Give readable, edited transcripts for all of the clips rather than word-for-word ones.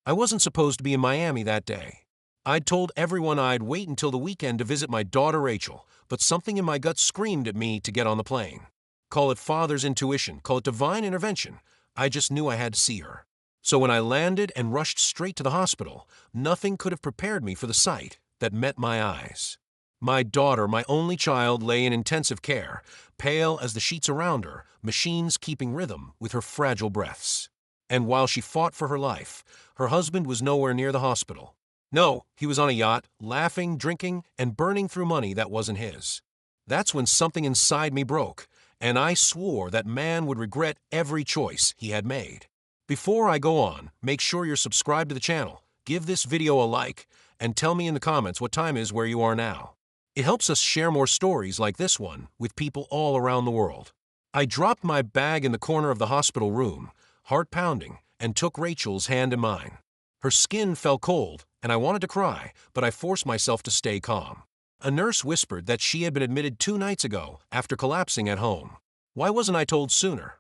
I wasn't supposed to be in Miami that day. I'd told everyone I'd wait until the weekend to visit my daughter Rachel, but something in my gut screamed at me to get on the plane. Call it father's intuition, call it divine intervention. I just knew I had to see her. So when I landed and rushed straight to the hospital, nothing could have prepared me for the sight that met my eyes. My daughter, my only child, lay in intensive care, pale as the sheets around her, machines keeping rhythm with her fragile breaths. And while she fought for her life, her husband was nowhere near the hospital. No, he was on a yacht, laughing, drinking, and burning through money that wasn't his. That's when something inside me broke, and I swore that man would regret every choice he had made. Before I go on, make sure you're subscribed to the channel, give this video a like, and tell me in the comments what time is where you are now. It helps us share more stories like this one with people all around the world. I dropped my bag in the corner of the hospital room, heart pounding, and took Rachel's hand in mine. Her skin felt cold, and I wanted to cry, but I forced myself to stay calm. A nurse whispered that she had been admitted 2 nights ago after collapsing at home. Why wasn't I told sooner?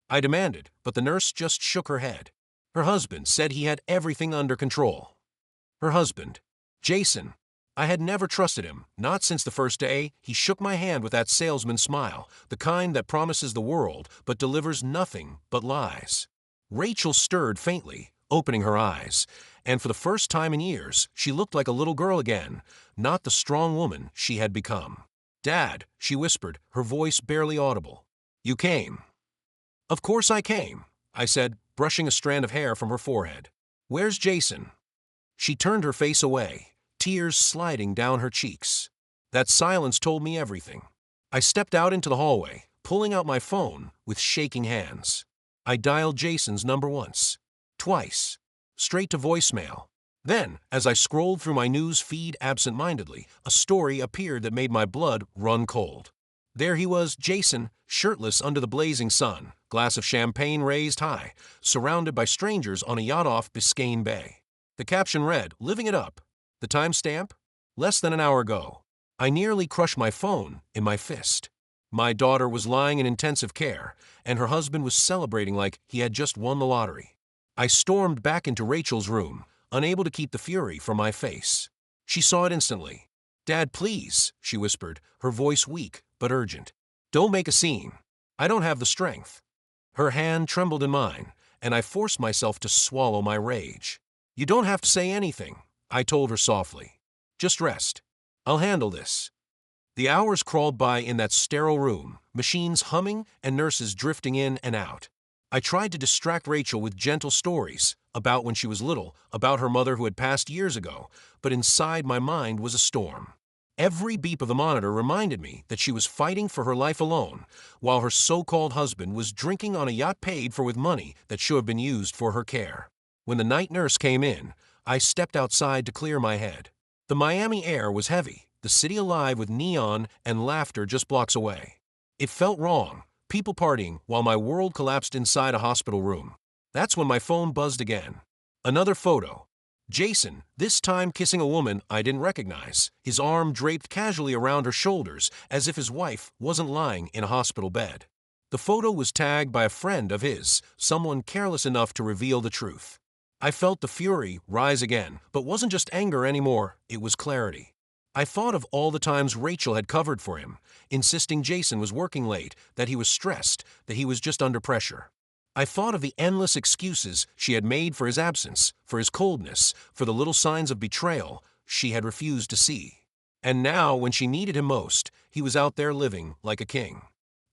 I demanded, but the nurse just shook her head. Her husband said he had everything under control. Her husband, Jason. I had never trusted him, not since the first day he shook my hand with that salesman smile, the kind that promises the world but delivers nothing but lies. Rachel stirred faintly, opening her eyes, and for the first time in years, she looked like a little girl again, not the strong woman she had become. "Dad," she whispered, her voice barely audible. "You came." "Of course I came," I said, brushing a strand of hair from her forehead. "Where's Jason?" She turned her face away, tears sliding down her cheeks. That silence told me everything. I stepped out into the hallway, pulling out my phone with shaking hands. I dialed Jason's number once, twice, straight to voicemail. Then, as I scrolled through my news feed absent-mindedly, a story appeared that made my blood run cold. There he was, Jason, shirtless under the blazing sun, glass of champagne raised high, surrounded by strangers on a yacht off Biscayne Bay. The caption read, "Living it up." The timestamp? Less than an hour ago. I nearly crushed my phone in my fist. My daughter was lying in intensive care, and her husband was celebrating like he had just won the lottery. I stormed back into Rachel's room, unable to keep the fury from my face. She saw it instantly. "Dad, please," she whispered, her voice weak but urgent. "Don't make a scene. I don't have the strength." Her hand trembled in mine, and I forced myself to swallow my rage. "You don't have to say anything," I told her softly. "Just rest. I'll handle this." The hours crawled by in that sterile room, machines humming and nurses drifting in and out. I tried to distract Rachel with gentle stories about when she was little, about her mother who had passed years ago, but inside my mind was a storm. Every beep of the monitor reminded me that she was fighting for her life alone, while her so-called husband was drinking on a yacht paid for with money that should have been used for her care. When the night nurse came in, I stepped outside to clear my head. The Miami air was heavy, the city alive with neon and laughter just blocks away. It felt wrong, people partying while my world collapsed inside a hospital room. That's when my phone buzzed again. Another photo. Jason, this time kissing a woman I didn't recognize, his arm draped casually around her shoulders as if his wife wasn't lying in a hospital bed. The photo was tagged by a friend of his, someone careless enough to reveal the truth. I felt the fury rise again, but wasn't just anger anymore, it was clarity. I thought of all the times Rachel had covered for him, insisting Jason was working late, that he was stressed, that he was just under pressure. I thought of the endless excuses she had made for his absence, for his coldness, for the little signs of betrayal she had refused to see. And now, when she needed him most, he was out there living like a king.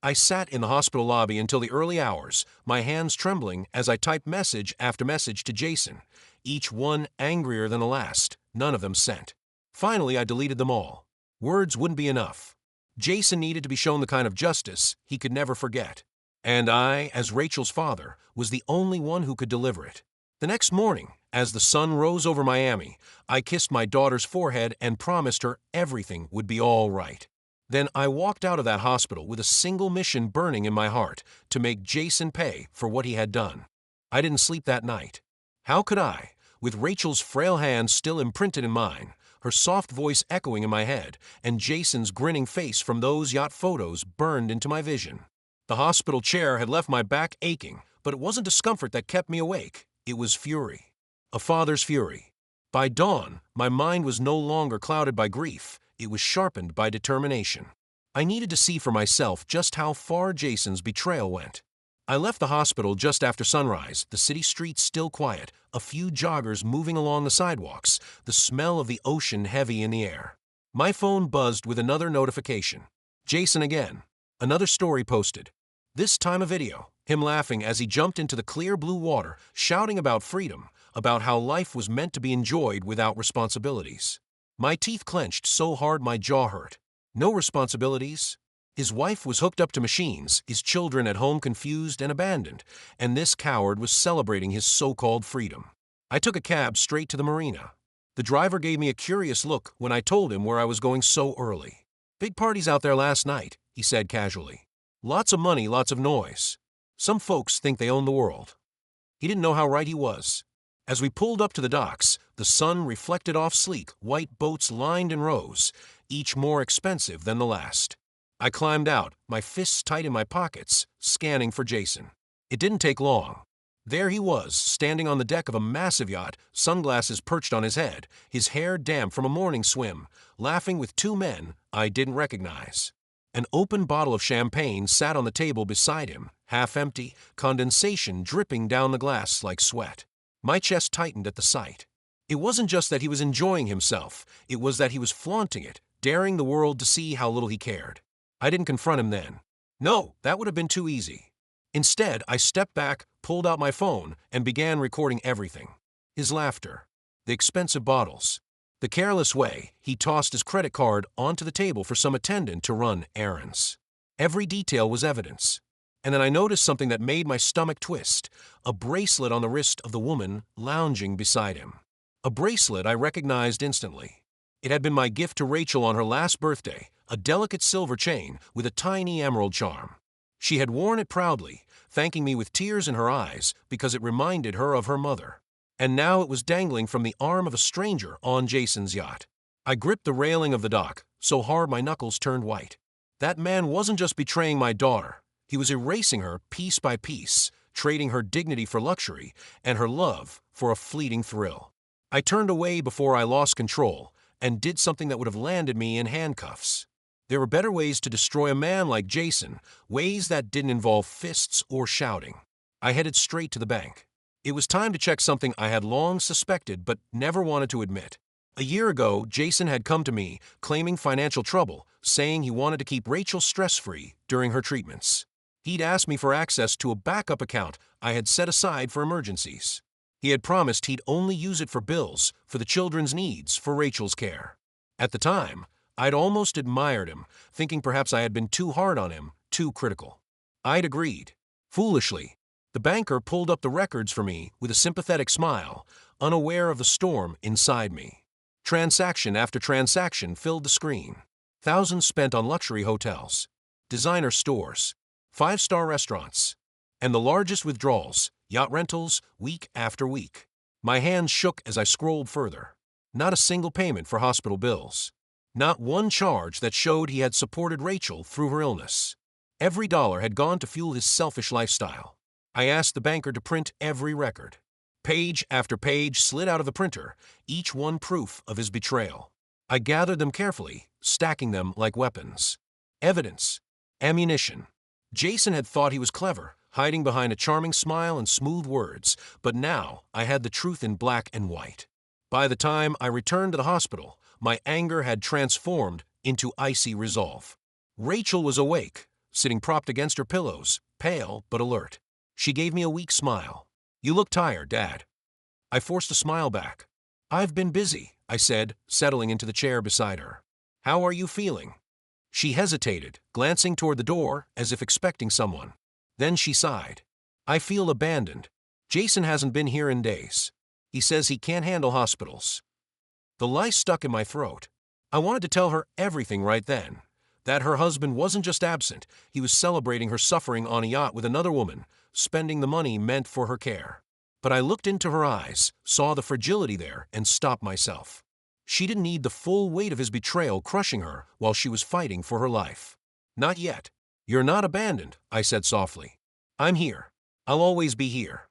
I sat in the hospital lobby until the early hours, my hands trembling as I typed message after message to Jason, each one angrier than the last, none of them sent. Finally, I deleted them all. Words wouldn't be enough. Jason needed to be shown the kind of justice he could never forget. And I, as Rachel's father, was the only one who could deliver it. The next morning, as the sun rose over Miami, I kissed my daughter's forehead and promised her everything would be all right. Then I walked out of that hospital with a single mission burning in my heart, to make Jason pay for what he had done. I didn't sleep that night. How could I, with Rachel's frail hand still imprinted in mine, her soft voice echoing in my head, and Jason's grinning face from those yacht photos burned into my vision? The hospital chair had left my back aching, but it wasn't discomfort that kept me awake. It was fury. A father's fury. By dawn, my mind was no longer clouded by grief, it was sharpened by determination. I needed to see for myself just how far Jason's betrayal went. I left the hospital just after sunrise, the city streets still quiet, a few joggers moving along the sidewalks, the smell of the ocean heavy in the air. My phone buzzed with another notification. Jason again. Another story posted. This time a video, him laughing as he jumped into the clear blue water, shouting about freedom, about how life was meant to be enjoyed without responsibilities. My teeth clenched so hard my jaw hurt. No responsibilities? His wife was hooked up to machines, his children at home confused and abandoned, and this coward was celebrating his so-called freedom. I took a cab straight to the marina. The driver gave me a curious look when I told him where I was going so early. Big parties out there last night, he said casually. Lots of money, lots of noise. Some folks think they own the world. He didn't know how right he was. As we pulled up to the docks, the sun reflected off sleek, white boats lined in rows, each more expensive than the last. I climbed out, my fists tight in my pockets, scanning for Jason. It didn't take long. There he was, standing on the deck of a massive yacht, sunglasses perched on his head, his hair damp from a morning swim, laughing with two men I didn't recognize. An open bottle of champagne sat on the table beside him, half empty, condensation dripping down the glass like sweat. My chest tightened at the sight. It wasn't just that he was enjoying himself, it was that he was flaunting it, daring the world to see how little he cared. I didn't confront him then. No, that would have been too easy. Instead, I stepped back, pulled out my phone, and began recording everything. His laughter, the expensive bottles, the careless way he tossed his credit card onto the table for some attendant to run errands. Every detail was evidence. And then I noticed something that made my stomach twist, a bracelet on the wrist of the woman lounging beside him. A bracelet I recognized instantly. It had been my gift to Rachel on her last birthday, a delicate silver chain with a tiny emerald charm. She had worn it proudly, thanking me with tears in her eyes because it reminded her of her mother. And now it was dangling from the arm of a stranger on Jason's yacht. I gripped the railing of the dock, so hard my knuckles turned white. That man wasn't just betraying my daughter. He was erasing her piece by piece, trading her dignity for luxury and her love for a fleeting thrill. I turned away before I lost control and did something that would have landed me in handcuffs. There were better ways to destroy a man like Jason, ways that didn't involve fists or shouting. I headed straight to the bank. It was time to check something I had long suspected but never wanted to admit. A year ago, Jason had come to me, claiming financial trouble, saying he wanted to keep Rachel stress-free during her treatments. He'd asked me for access to a backup account I had set aside for emergencies. He had promised he'd only use it for bills, for the children's needs, for Rachel's care. At the time, I'd almost admired him, thinking perhaps I had been too hard on him, too critical. I'd agreed. Foolishly, the banker pulled up the records for me with a sympathetic smile, unaware of the storm inside me. Transaction after transaction filled the screen. Thousands spent on luxury hotels, designer stores, five-star restaurants, and the largest withdrawals, yacht rentals, week after week. My hands shook as I scrolled further. Not a single payment for hospital bills. Not one charge that showed he had supported Rachel through her illness. Every dollar had gone to fuel his selfish lifestyle. I asked the banker to print every record. Page after page slid out of the printer, each one proof of his betrayal. I gathered them carefully, stacking them like weapons. Evidence. Ammunition. Jason had thought he was clever, hiding behind a charming smile and smooth words, but now I had the truth in black and white. By the time I returned to the hospital, my anger had transformed into icy resolve. Rachel was awake, sitting propped against her pillows, pale but alert. She gave me a weak smile. "You look tired, Dad." I forced a smile back. "I've been busy," I said, settling into the chair beside her. "How are you feeling?" She hesitated, glancing toward the door as if expecting someone. Then she sighed. "I feel abandoned. Jason hasn't been here in days. He says he can't handle hospitals." The lice stuck in my throat. I wanted to tell her everything right then. That her husband wasn't just absent, he was celebrating her suffering on a yacht with another woman, spending the money meant for her care. But I looked into her eyes, saw the fragility there, and stopped myself. She didn't need the full weight of his betrayal crushing her while she was fighting for her life. "Not yet. You're not abandoned," I said softly. "I'm here. I'll always be here."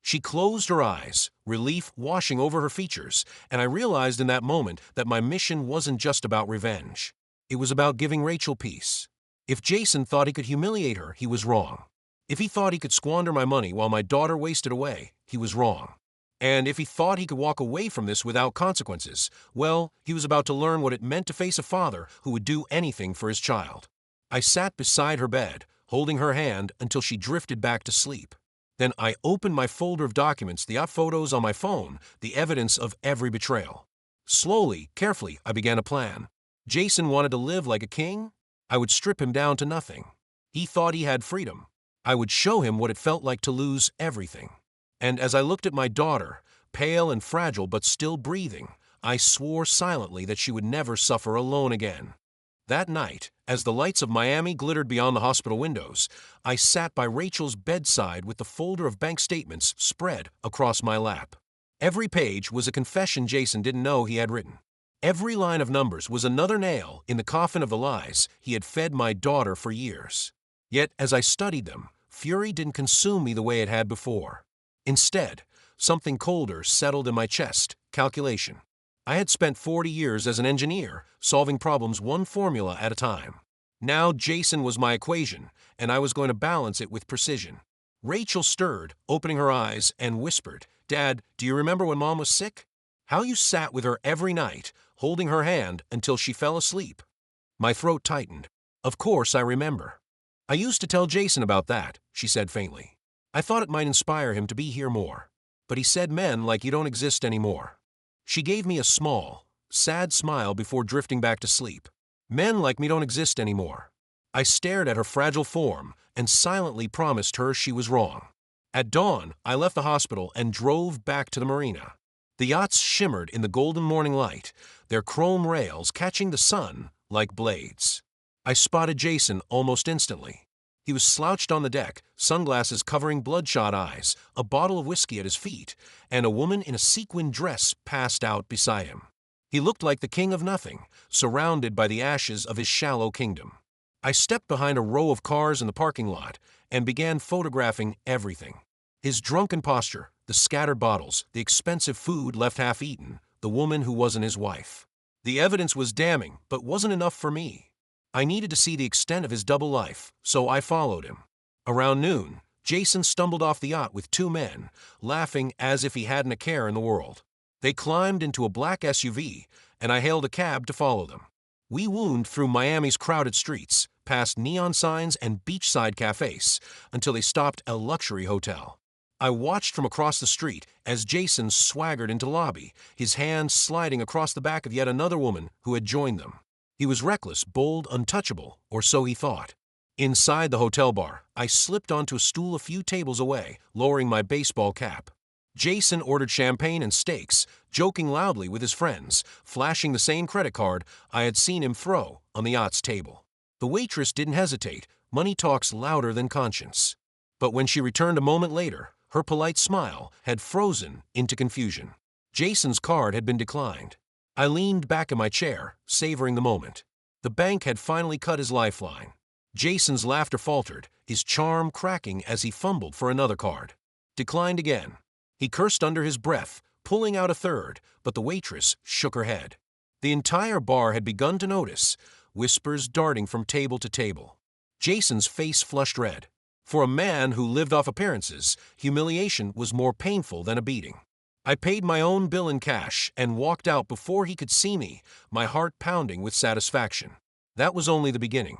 She closed her eyes, relief washing over her features, and I realized in that moment that my mission wasn't just about revenge. It was about giving Rachel peace. If Jason thought he could humiliate her, he was wrong. If he thought he could squander my money while my daughter wasted away, he was wrong. And if he thought he could walk away from this without consequences, well, he was about to learn what it meant to face a father who would do anything for his child. I sat beside her bed, holding her hand until she drifted back to sleep. Then I opened my folder of documents, the yacht photos on my phone, the evidence of every betrayal. Slowly, carefully, I began a plan. Jason wanted to live like a king? I would strip him down to nothing. He thought he had freedom. I would show him what it felt like to lose everything. And as I looked at my daughter, pale and fragile but still breathing, I swore silently that she would never suffer alone again. That night, as the lights of Miami glittered beyond the hospital windows, I sat by Rachel's bedside with the folder of bank statements spread across my lap. Every page was a confession Jason didn't know he had written. Every line of numbers was another nail in the coffin of the lies he had fed my daughter for years. Yet, as I studied them, fury didn't consume me the way it had before. Instead, something colder settled in my chest: calculation. I had spent 40 years as an engineer, solving problems one formula at a time. Now Jason was my equation, and I was going to balance it with precision. Rachel stirred, opening her eyes, and whispered, "Dad, do you remember when Mom was sick? How you sat with her every night, holding her hand until she fell asleep?" My throat tightened. "Of course I remember. I used to tell Jason about that," she said faintly. "I thought it might inspire him to be here more. But he said men like you don't exist anymore." She gave me a small, sad smile before drifting back to sleep. "Men like me don't exist anymore." I stared at her fragile form and silently promised her she was wrong. At dawn, I left the hospital and drove back to the marina. The yachts shimmered in the golden morning light, their chrome rails catching the sun like blades. I spotted Jason almost instantly. He was slouched on the deck, sunglasses covering bloodshot eyes, a bottle of whiskey at his feet, and a woman in a sequined dress passed out beside him. He looked like the king of nothing, surrounded by the ashes of his shallow kingdom. I stepped behind a row of cars in the parking lot and began photographing everything. His drunken posture, the scattered bottles, the expensive food left half-eaten, the woman who wasn't his wife. The evidence was damning, but wasn't enough for me. I needed to see the extent of his double life, so I followed him. Around noon, Jason stumbled off the yacht with two men, laughing as if he hadn't a care in the world. They climbed into a black SUV, and I hailed a cab to follow them. We wound through Miami's crowded streets, past neon signs and beachside cafes, until they stopped at a luxury hotel. I watched from across the street as Jason swaggered into the lobby, his hand sliding across the back of yet another woman who had joined them. He was reckless, bold, untouchable, or so he thought. Inside the hotel bar, I slipped onto a stool a few tables away, lowering my baseball cap. Jason ordered champagne and steaks, joking loudly with his friends, flashing the same credit card I had seen him throw on the yacht's table. The waitress didn't hesitate. Money talks louder than conscience. But when she returned a moment later, her polite smile had frozen into confusion. Jason's card had been declined. I leaned back in my chair, savoring the moment. The bank had finally cut his lifeline. Jason's laughter faltered, his charm cracking as he fumbled for another card. Declined again. He cursed under his breath, pulling out a third, but the waitress shook her head. The entire bar had begun to notice, whispers darting from table to table. Jason's face flushed red. For a man who lived off appearances, humiliation was more painful than a beating. I paid my own bill in cash and walked out before he could see me, my heart pounding with satisfaction. That was only the beginning.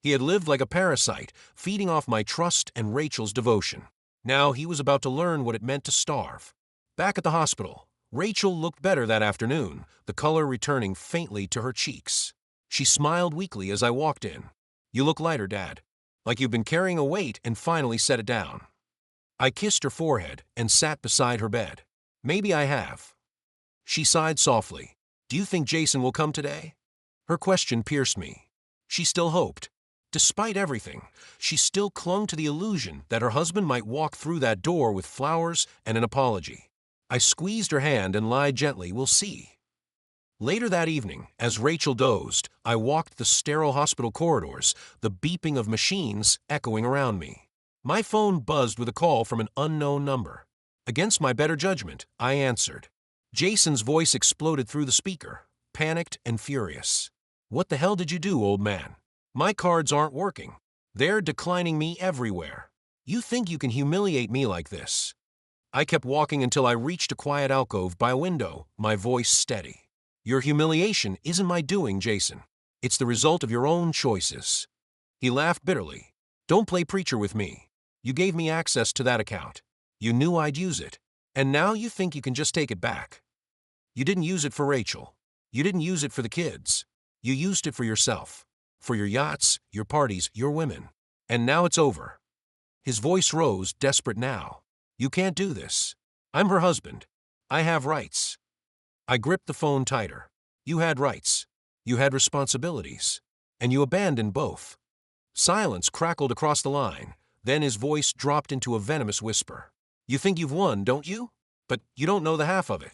He had lived like a parasite, feeding off my trust and Rachel's devotion. Now he was about to learn what it meant to starve. Back at the hospital, Rachel looked better that afternoon, the color returning faintly to her cheeks. She smiled weakly as I walked in. "You look lighter, Dad. Like you've been carrying a weight and finally set it down." I kissed her forehead and sat beside her bed. "Maybe I have." She sighed softly. "Do you think Jason will come today?" Her question pierced me. She still hoped. Despite everything, she still clung to the illusion that her husband might walk through that door with flowers and an apology. I squeezed her hand and lied gently, "We'll see." Later that evening, as Rachel dozed, I walked the sterile hospital corridors, the beeping of machines echoing around me. My phone buzzed with a call from an unknown number. Against my better judgment, I answered. Jason's voice exploded through the speaker, panicked and furious. What the hell did you do, old man? My cards aren't working. They're declining me everywhere. You think you can humiliate me like this? I kept walking until I reached a quiet alcove by a window, my voice steady. Your humiliation isn't my doing, Jason. It's the result of your own choices. He laughed bitterly. Don't play preacher with me. You gave me access to that account. You knew I'd use it. And now you think you can just take it back. You didn't use it for Rachel. You didn't use it for the kids. You used it for yourself. For your yachts, your parties, your women. And now it's over. His voice rose, desperate now. You can't do this. I'm her husband. I have rights. I gripped the phone tighter. You had rights. You had responsibilities. And you abandoned both. Silence crackled across the line. Then his voice dropped into a venomous whisper. You think you've won, don't you? But you don't know the half of it.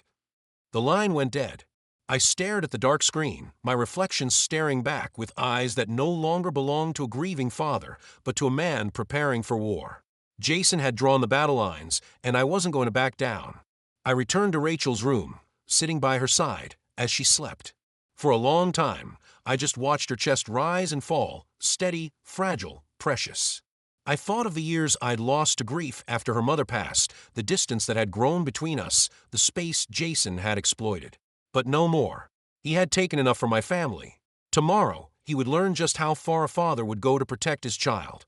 The line went dead. I stared at the dark screen, my reflection staring back with eyes that no longer belonged to a grieving father, but to a man preparing for war. Jason had drawn the battle lines, and I wasn't going to back down. I returned to Rachel's room, sitting by her side, as she slept. For a long time, I just watched her chest rise and fall, steady, fragile, precious. I thought of the years I'd lost to grief after her mother passed, the distance that had grown between us, the space Jason had exploited. But no more. He had taken enough from my family. Tomorrow, he would learn just how far a father would go to protect his child.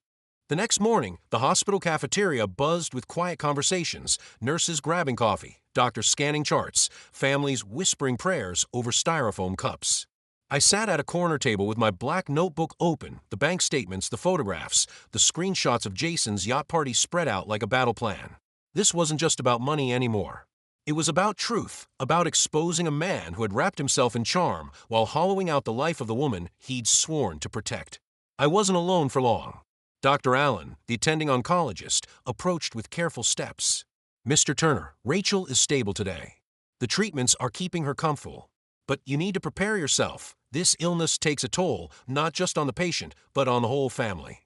The next morning, the hospital cafeteria buzzed with quiet conversations, nurses grabbing coffee, doctors scanning charts, families whispering prayers over styrofoam cups. I sat at a corner table with my black notebook open, the bank statements, the photographs, the screenshots of Jason's yacht party spread out like a battle plan. This wasn't just about money anymore. It was about truth, about exposing a man who had wrapped himself in charm while hollowing out the life of the woman he'd sworn to protect. I wasn't alone for long. Dr. Allen, the attending oncologist, approached with careful steps. Mr. Turner, Rachel is stable today. The treatments are keeping her comfortable. But you need to prepare yourself. This illness takes a toll, not just on the patient, but on the whole family.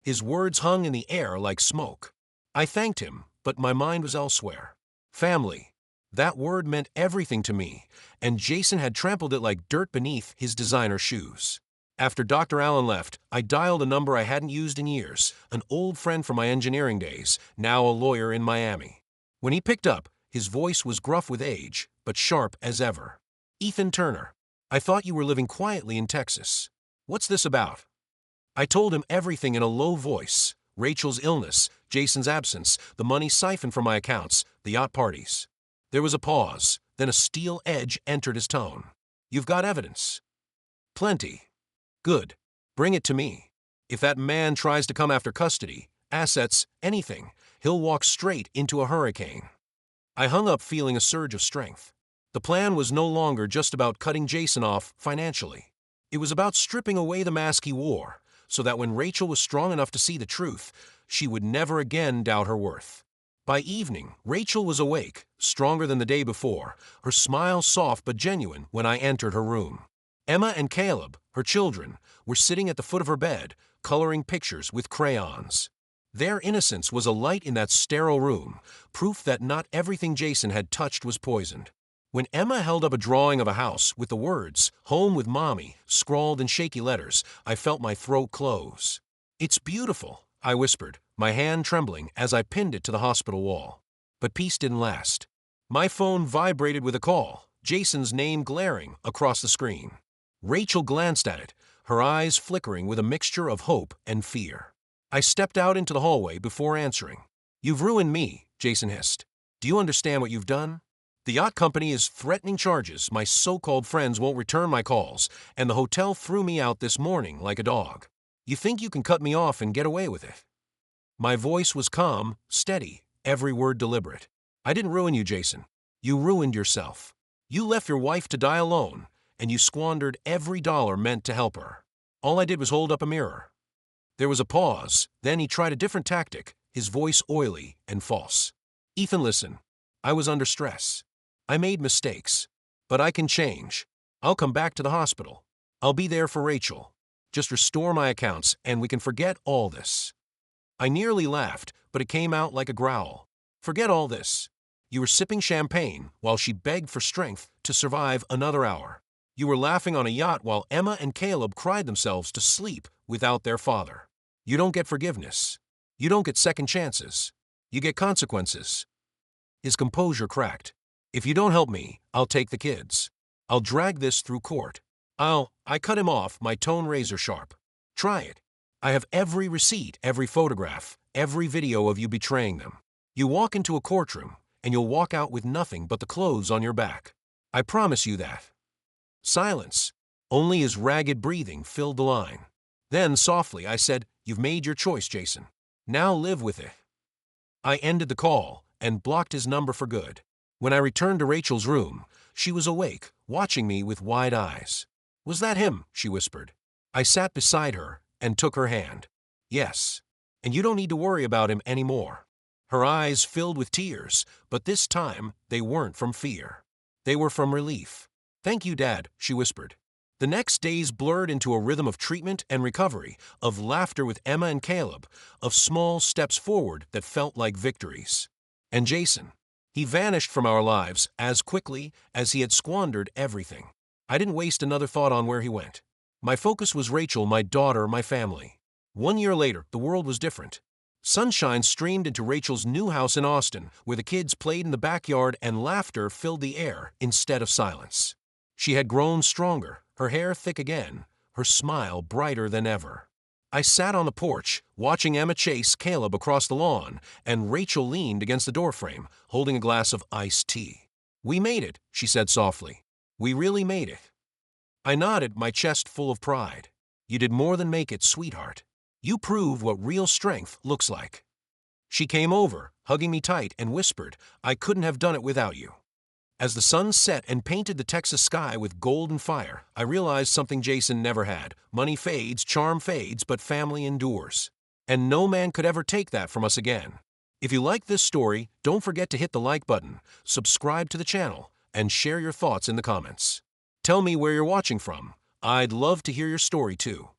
His words hung in the air like smoke. I thanked him, but my mind was elsewhere. Family. That word meant everything to me, and Jason had trampled it like dirt beneath his designer shoes. After Dr. Allen left, I dialed a number I hadn't used in years, an old friend from my engineering days, now a lawyer in Miami. When he picked up, his voice was gruff with age, but sharp as ever. Ethan Turner, I thought you were living quietly in Texas. What's this about? I told him everything in a low voice. Rachel's illness, Jason's absence, the money siphoned from my accounts, the yacht parties. There was a pause, then a steel edge entered his tone. You've got evidence. Plenty. Good. Bring it to me. If that man tries to come after custody, assets, anything, he'll walk straight into a hurricane. I hung up feeling a surge of strength. The plan was no longer just about cutting Jason off financially. It was about stripping away the mask he wore, so that when Rachel was strong enough to see the truth, she would never again doubt her worth. By evening, Rachel was awake, stronger than the day before, her smile soft but genuine when I entered her room. Emma and Caleb, her children, were sitting at the foot of her bed, coloring pictures with crayons. Their innocence was a light in that sterile room, proof that not everything Jason had touched was poisoned. When Emma held up a drawing of a house with the words, "Home with Mommy," scrawled in shaky letters, I felt my throat close. "It's beautiful," I whispered, my hand trembling as I pinned it to the hospital wall. But peace didn't last. My phone vibrated with a call, Jason's name glaring across the screen. Rachel glanced at it, her eyes flickering with a mixture of hope and fear. I stepped out into the hallway before answering. "You've ruined me," Jason hissed. "Do you understand what you've done? The yacht company is threatening charges, my so-called friends won't return my calls, and the hotel threw me out this morning like a dog. You think you can cut me off and get away with it?" My voice was calm, steady, every word deliberate. "I didn't ruin you, Jason. You ruined yourself. You left your wife to die alone, and you squandered every dollar meant to help her. All I did was hold up a mirror." There was a pause, then he tried a different tactic, his voice oily and false. "Ethan, listen. I was under stress. I made mistakes. But I can change. I'll come back to the hospital. I'll be there for Rachel. Just restore my accounts, and we can forget all this." I nearly laughed, but it came out like a growl. "Forget all this. You were sipping champagne while she begged for strength to survive another hour. You were laughing on a yacht while Emma and Caleb cried themselves to sleep without their father. You don't get forgiveness. You don't get second chances. You get consequences. His composure cracked. If you don't help me, I'll take the kids. I'll drag this through court. I cut him off, my tone razor sharp. Try it. I have every receipt, every photograph, every video of you betraying them. You walk into a courtroom, and you'll walk out with nothing but the clothes on your back. I promise you that. Silence. Only his ragged breathing filled the line. Then, softly, I said, "You've made your choice, Jason. Now live with it." I ended the call and blocked his number for good. When I returned to Rachel's room, she was awake, watching me with wide eyes. "Was that him?" she whispered. I sat beside her and took her hand. "Yes, and you don't need to worry about him anymore." Her eyes filled with tears, but this time they weren't from fear. They were from relief. "Thank you, Dad," she whispered. The next days blurred into a rhythm of treatment and recovery, of laughter with Emma and Caleb, of small steps forward that felt like victories. And Jason, he vanished from our lives as quickly as he had squandered everything. I didn't waste another thought on where he went. My focus was Rachel, my daughter, my family. 1 year later, the world was different. Sunshine streamed into Rachel's new house in Austin, where the kids played in the backyard and laughter filled the air instead of silence. She had grown stronger, her hair thick again, her smile brighter than ever. I sat on the porch, watching Emma chase Caleb across the lawn, and Rachel leaned against the doorframe, holding a glass of iced tea. "We made it," she said softly. "We really made it." I nodded, my chest full of pride. "You did more than make it, sweetheart. You proved what real strength looks like." She came over, hugging me tight, and whispered, "I couldn't have done it without you." As the sun set and painted the Texas sky with golden fire, I realized something Jason never had. Money fades, charm fades, but family endures. And no man could ever take that from us again. If you like this story, don't forget to hit the like button, subscribe to the channel, and share your thoughts in the comments. Tell me where you're watching from. I'd love to hear your story too.